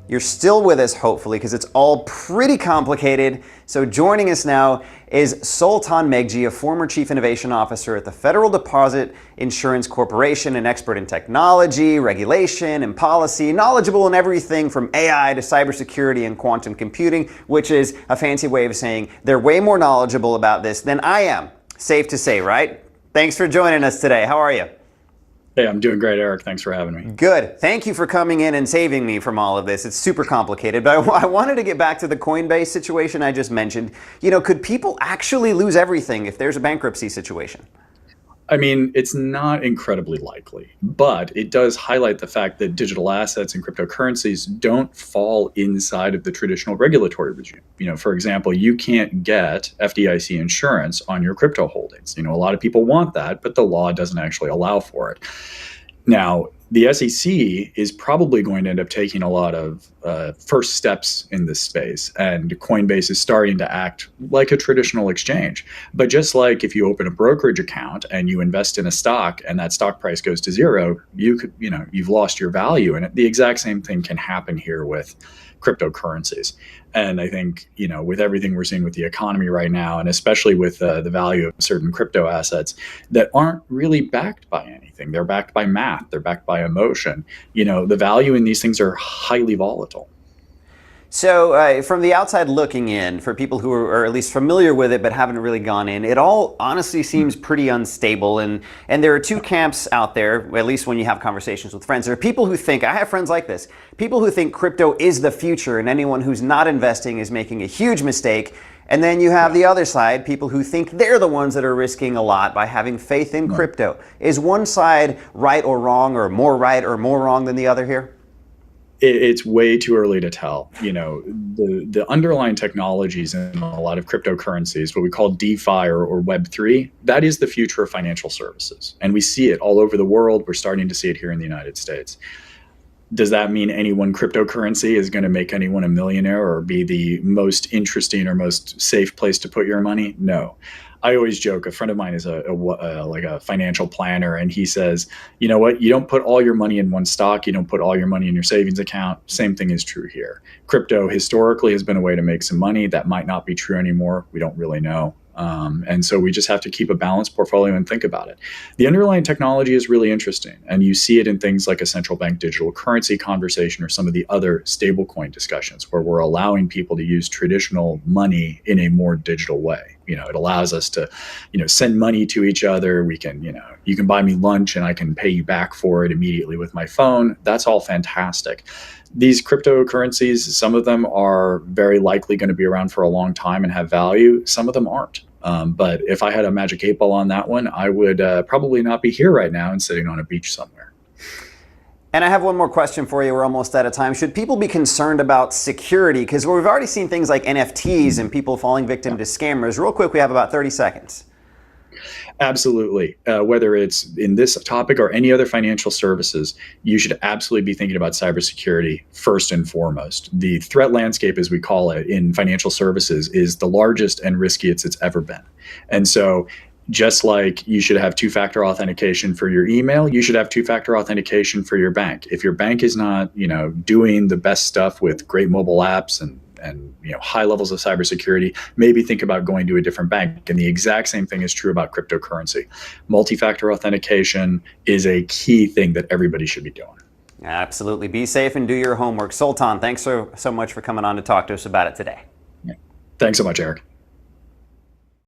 you're still with us, hopefully, because it's all pretty complicated. So joining us now is Sultan Meghji, a former Chief Innovation Officer at the Federal Deposit Insurance Corporation, an expert in technology, regulation, and policy, knowledgeable in everything from AI to cybersecurity and quantum computing, which is a fancy way of saying they're way more knowledgeable about this than I am. Safe to say, right? Thanks for joining us today. How are you? Hey, I'm doing great, Eric. Thanks for having me. Good. Thank you for coming in and saving me from all of this. It's super complicated, but I wanted to get back to the Coinbase situation I just mentioned. You know, could people actually lose everything if there's a bankruptcy situation? I mean, it's not incredibly likely, but it does highlight the fact that digital assets and cryptocurrencies don't fall inside of the traditional regulatory regime. You know, for example, you can't get FDIC insurance on your crypto holdings. You know, a lot of people want that, but the law doesn't actually allow for it. Now, the SEC is probably going to end up taking a lot of first steps in this space, and Coinbase is starting to act like a traditional exchange. But just like if you open a brokerage account and you invest in a stock and that stock price goes to zero, you've lost your value. And the exact same thing can happen here with cryptocurrencies. And I think, you know, with everything we're seeing with the economy right now, and especially with the value of certain crypto assets that aren't really backed by anything, they're backed by math, they're backed by emotion. You know, the value in these things are highly volatile. So from the outside looking in, for people who are at least familiar with it but haven't really gone in, it all honestly seems pretty unstable. And there are two camps out there, at least when you have conversations with friends. There are people who think, I have friends like this, people who think crypto is the future and anyone who's not investing is making a huge mistake. And then you have the other side, people who think they're the ones that are risking a lot by having faith in crypto. Is one side right or wrong, or more right or more wrong than the other here? It's way too early to tell. You know, the underlying technologies in a lot of cryptocurrencies, what we call DeFi or Web3, that is the future of financial services. And we see it all over the world. We're starting to see it here in the United States. Does that mean any one cryptocurrency is going to make anyone a millionaire or be the most interesting or most safe place to put your money? No. I always joke, a friend of mine is like a financial planner, and he says, you know what, you don't put all your money in one stock, you don't put all your money in your savings account. Same thing is true here. Crypto historically has been a way to make some money. That might not be true anymore. We don't really know. And so we just have to keep a balanced portfolio and think about it. The underlying technology is really interesting, and you see it in things like a central bank digital currency conversation or some of the other stablecoin discussions where we're allowing people to use traditional money in a more digital way. You know, it allows us to, you know, send money to each other. We can, you know, you can buy me lunch and I can pay you back for it immediately with my phone. That's all fantastic. These cryptocurrencies, some of them are very likely going to be around for a long time and have value. Some of them aren't. But if I had a magic 8 ball on that one, I would probably not be here right now and sitting on a beach somewhere. And I have one more question for you. We're almost out of time. Should people be concerned about security? Because we've already seen things like NFTs and people falling victim to scammers. Real quick, we have about 30 seconds. Absolutely. Whether it's in this topic or any other financial services, you should absolutely be thinking about cybersecurity first and foremost. The threat landscape, as we call it in financial services, is the largest and riskiest it's ever been. And so just like you should have two-factor authentication for your email, you should have two-factor authentication for your bank. If your bank is not, you know, doing the best stuff with great mobile apps and you know, high levels of cybersecurity, maybe think about going to a different bank. And the exact same thing is true about cryptocurrency. Multi-factor authentication is a key thing that everybody should be doing. Absolutely. Be safe and do your homework. Sultan, thanks so much for coming on to talk to us about it today. Yeah. Thanks so much, Eric.